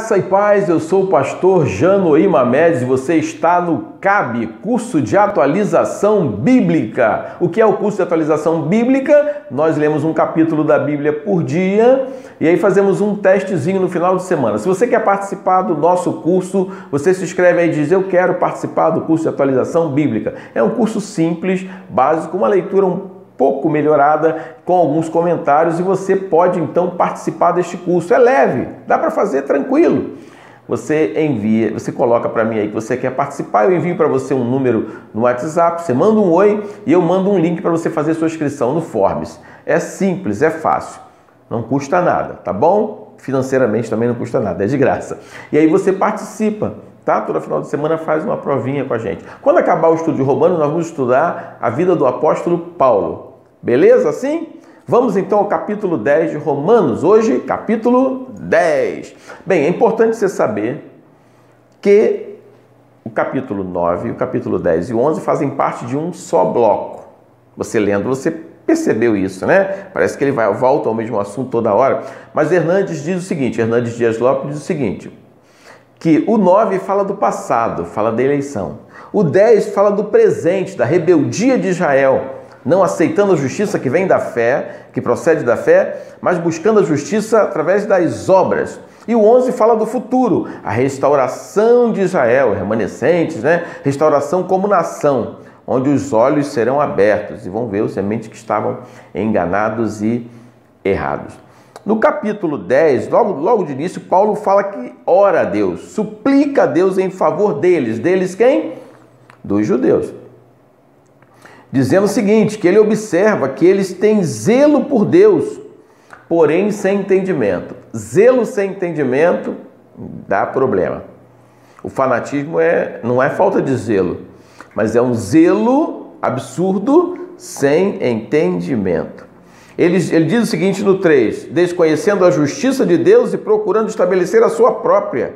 Graça e paz, eu sou o pastor Janoí Mamedes e você está no CAB, Curso de Atualização Bíblica. O que é o curso de atualização bíblica? Nós lemos um capítulo da Bíblia por dia e aí fazemos um testezinho no final de semana. Se você quer participar do nosso curso, você se inscreve aí e diz: eu quero participar do curso de atualização bíblica. É um curso simples, básico, uma leitura pouco melhorada, com alguns comentários, e você pode então participar deste curso. É leve, dá para fazer tranquilo. Você envia, você coloca para mim aí que você quer participar, eu envio para você um número no WhatsApp, você manda um oi e eu mando um link para você fazer sua inscrição no Forms. É simples, é fácil, não custa nada, tá bom? Financeiramente também não custa nada, é de graça. E aí você participa, tá? Toda final de semana faz uma provinha com a gente. Quando acabar o estudo de Romanos, nós vamos estudar a vida do apóstolo Paulo. Beleza assim? Vamos então ao capítulo 10 de Romanos. Hoje, capítulo 10. Bem, é importante você saber que o capítulo 9, o capítulo 10 e o 11 fazem parte de um só bloco. Você lendo, você percebeu isso, né? Parece que ele volta ao mesmo assunto toda hora. Mas Hernandes diz o seguinte, Hernandes Dias Lopes diz o seguinte, que o 9 fala do passado, fala da eleição. O 10 fala do presente, da rebeldia de Israel, não aceitando a justiça que vem da fé, que procede da fé, mas buscando a justiça através das obras. E o 11 fala do futuro, a restauração de Israel, remanescentes, né? Restauração como nação, onde os olhos serão abertos e vão ver os sementes que estavam enganados e errados. No capítulo 10, logo de início, Paulo fala que ora a Deus, suplica a Deus em favor deles. Deles quem? Dos judeus. Dizendo o seguinte, que ele observa que eles têm zelo por Deus, porém sem entendimento. Zelo sem entendimento dá problema. O fanatismo não é falta de zelo, mas é um zelo absurdo sem entendimento. Ele diz o seguinte no 3, desconhecendo a justiça de Deus e procurando estabelecer a sua própria.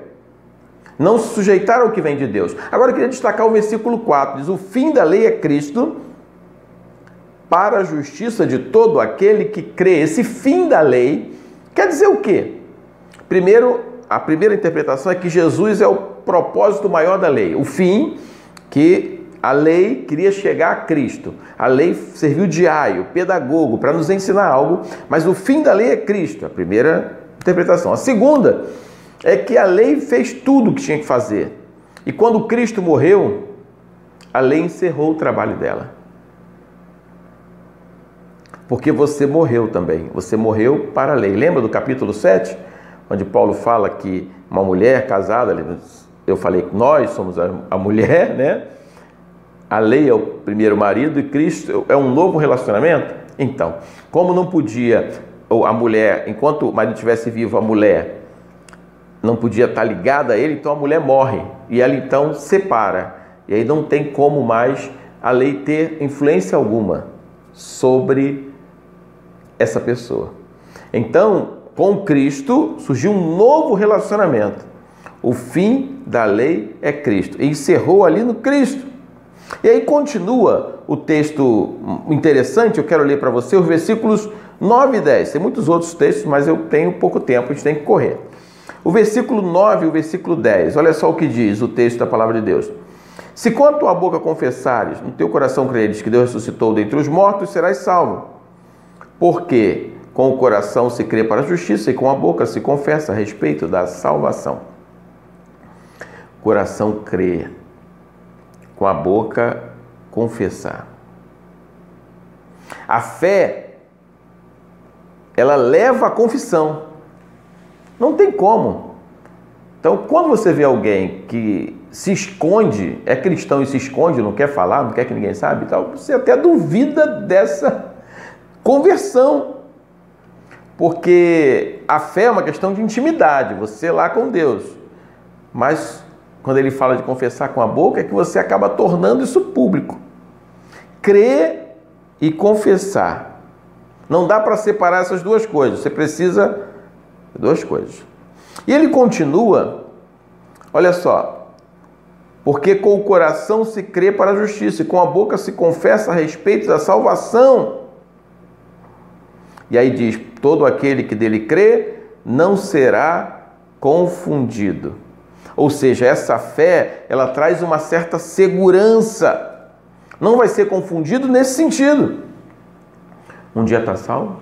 Não se sujeitaram ao que vem de Deus. Agora eu queria destacar o versículo 4, diz, o fim da lei é Cristo, para a justiça de todo aquele que crê. Esse fim da lei quer dizer o quê? Primeiro, a primeira interpretação é que Jesus é o propósito maior da lei. O fim, que a lei queria chegar a Cristo. A lei serviu de aio, pedagogo, para nos ensinar algo, mas o fim da lei é Cristo, a primeira interpretação. A segunda é que a lei fez tudo o que tinha que fazer. E quando Cristo morreu, a lei encerrou o trabalho dela. Porque você morreu também, você morreu para a lei. Lembra do capítulo 7, onde Paulo fala que uma mulher casada, eu falei que nós somos a mulher, né? A lei é o primeiro marido e Cristo é um novo relacionamento? Então, como não podia, a mulher, enquanto o marido estivesse vivo, a mulher não podia estar ligada a ele, então a mulher morre e ela então separa. E aí não tem como mais a lei ter influência alguma sobre essa pessoa. Então, com Cristo surgiu um novo relacionamento. O fim da lei é Cristo. E encerrou ali no Cristo. E aí continua o texto interessante, eu quero ler para você os versículos 9 e 10. Tem muitos outros textos, mas eu tenho pouco tempo, a gente tem que correr. O versículo 9 e o versículo 10, olha só o que diz o texto da palavra de Deus. Se com a tua boca confessares, no teu coração creres que Deus ressuscitou dentre os mortos, serás salvo. Porque com o coração se crê para a justiça e com a boca se confessa a respeito da salvação. Coração crê, com a boca confessar. A fé, ela leva à confissão. Não tem como. Então, quando você vê alguém que se esconde, é cristão e se esconde, não quer falar, não quer que ninguém saiba e tal, você até duvida dessa conversão. Porque a fé é uma questão de intimidade, você lá com Deus. Mas quando ele fala de confessar com a boca, é que você acaba tornando isso público. Crer e confessar. Não dá para separar essas duas coisas, você precisa de duas coisas. E ele continua, olha só, porque com o coração se crê para a justiça e com a boca se confessa a respeito da salvação. E aí diz, todo aquele que dele crê não será confundido. Ou seja, essa fé, ela traz uma certa segurança. Não vai ser confundido nesse sentido. Um dia está salvo,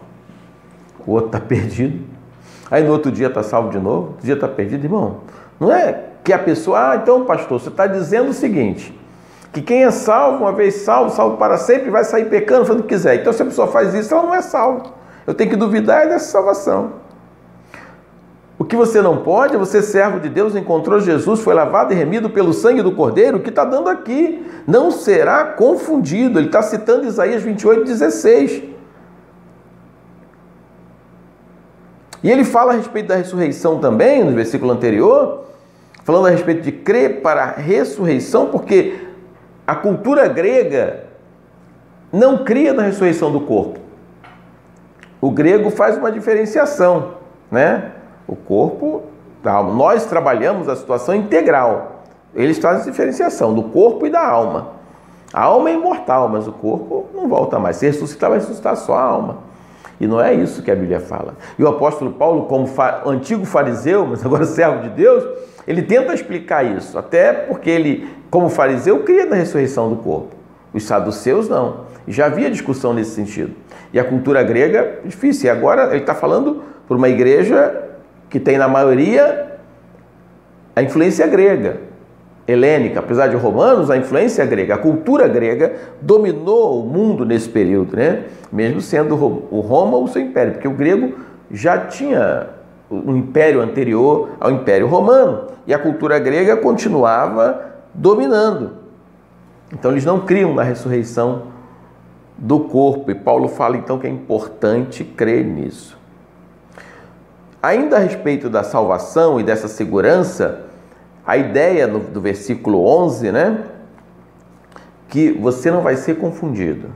o outro está perdido. Aí no outro dia está salvo de novo, outro dia está perdido. Irmão, não é que a pessoa... então pastor, você está dizendo o seguinte, que quem é salvo, uma vez salvo, salvo para sempre, vai sair pecando, fazendo o que quiser. Então se a pessoa faz isso, ela não é salva. Eu tenho que duvidar dessa salvação. O que você não pode é você, servo de Deus, encontrou Jesus, foi lavado e remido pelo sangue do Cordeiro, o que está dando aqui. Não será confundido. Ele está citando Isaías 28:16. E ele fala a respeito da ressurreição também, no versículo anterior, falando a respeito de crer para a ressurreição, porque a cultura grega não cria na ressurreição do corpo. O grego faz uma diferenciação, né? O corpo da alma. Nós trabalhamos a situação integral. Eles fazem diferenciação do corpo e da alma. A alma é imortal, mas o corpo não volta mais. Se ressuscitar, vai ressuscitar só a alma. E não é isso que a Bíblia fala. E o apóstolo Paulo, como antigo fariseu, mas agora servo de Deus, ele tenta explicar isso. Até porque ele, como fariseu, cria na ressurreição do corpo. Os saduceus não. E já havia discussão nesse sentido. E a cultura grega é difícil. E agora ele está falando por uma igreja que tem na maioria a influência grega, helênica. Apesar de romanos, a influência grega, a cultura grega dominou o mundo nesse período, né? Mesmo sendo o Roma o seu império, porque o grego já tinha um império anterior ao Império Romano e a cultura grega continuava dominando. Então eles não criam na ressurreição do corpo, e Paulo fala então que é importante crer nisso. Ainda a respeito da salvação e dessa segurança, a ideia do versículo 11, né? Que você não vai ser confundido.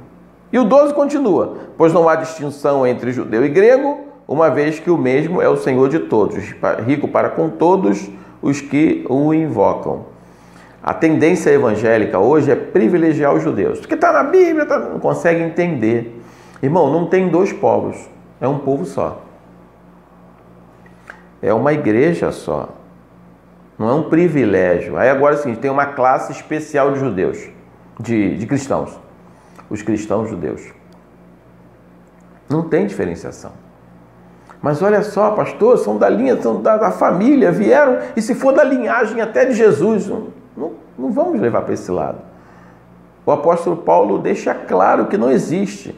E o 12 continua: pois não há distinção entre judeu e grego, uma vez que o mesmo é o Senhor de todos, rico para com todos os que o invocam. A tendência evangélica hoje é privilegiar os judeus. Porque está na Bíblia, não consegue entender. Irmão, não tem dois povos, é um povo só. É uma igreja só. Não é um privilégio. Aí agora sim, tem uma classe especial de judeus, de cristãos. Os cristãos judeus. Não tem diferenciação. Mas olha só, pastor, são da linha, são da família, vieram, e se for da linhagem até de Jesus, não vamos levar para esse lado. O apóstolo Paulo deixa claro que não existe.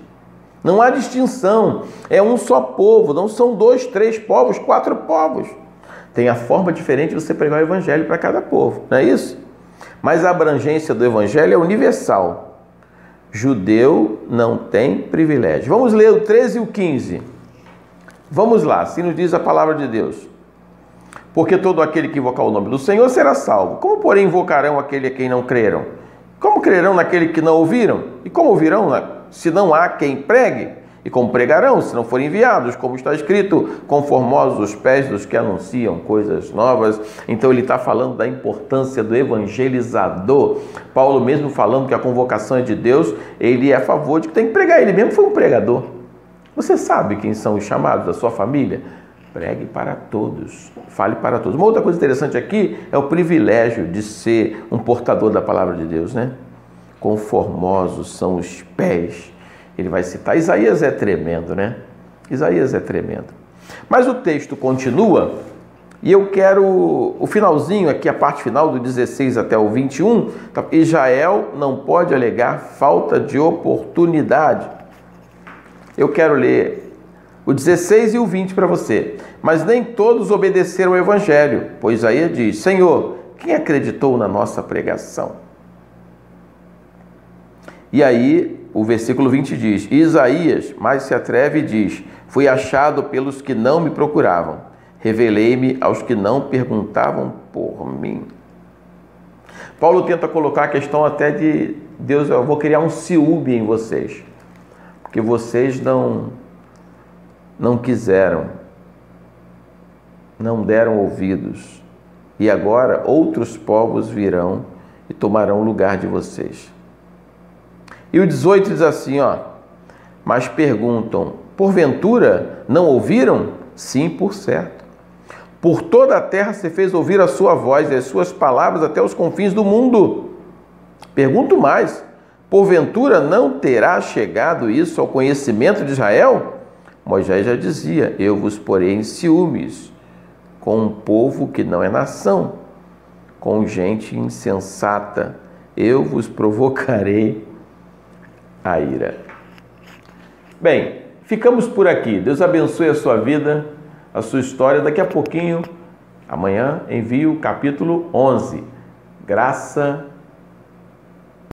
Não há distinção, é um só povo, não são 2, 3 povos, 4 povos. Tem a forma diferente de você pregar o evangelho para cada povo, não é isso? Mas a abrangência do evangelho é universal. Judeu não tem privilégio. Vamos ler o 13 e o 15. Vamos lá, assim nos diz a palavra de Deus. Porque todo aquele que invocar o nome do Senhor será salvo. Como, porém, invocarão aquele a quem não creram? Como crerão naquele que não ouviram? E como ouvirão se não há quem pregue? E como pregarão se não forem enviados? Como está escrito, conformosos os pés dos que anunciam coisas novas. Então ele está falando da importância do evangelizador. Paulo mesmo falando que a convocação é de Deus, ele é a favor de que tem que pregar. Ele mesmo foi um pregador. Você sabe quem são os chamados da sua família? Pregue para todos, fale para todos. Uma outra coisa interessante aqui é o privilégio de ser um portador da palavra de Deus, né? Conformosos são os pés. Ele vai citar. Isaías é tremendo, né? Isaías é tremendo. Mas o texto continua e eu quero o finalzinho aqui, a parte final do 16 até o 21. Israel não pode alegar falta de oportunidade. Eu quero ler o 16 e o 20 para você. Mas nem todos obedeceram ao evangelho, pois Isaías diz: Senhor, quem acreditou na nossa pregação? E aí o versículo 20 diz: Isaías mais se atreve e diz: fui achado pelos que não me procuravam, revelei-me aos que não perguntavam por mim. Paulo tenta colocar a questão até de Deus, eu vou criar um ciúme em vocês, porque vocês não quiseram, não deram ouvidos, e agora outros povos virão e tomarão o lugar de vocês. E o 18 diz assim, mas perguntam, porventura não ouviram? Sim, por certo. Por toda a terra se fez ouvir a sua voz e as suas palavras até os confins do mundo. Pergunto mais, porventura não terá chegado isso ao conhecimento de Israel? Moisés já dizia, eu vos porei em ciúmes com um povo que não é nação, com gente insensata, eu vos provocarei a ira. Bem, ficamos por aqui. Deus abençoe a sua vida, a sua história. Daqui a pouquinho, amanhã, envio o capítulo 11. Graça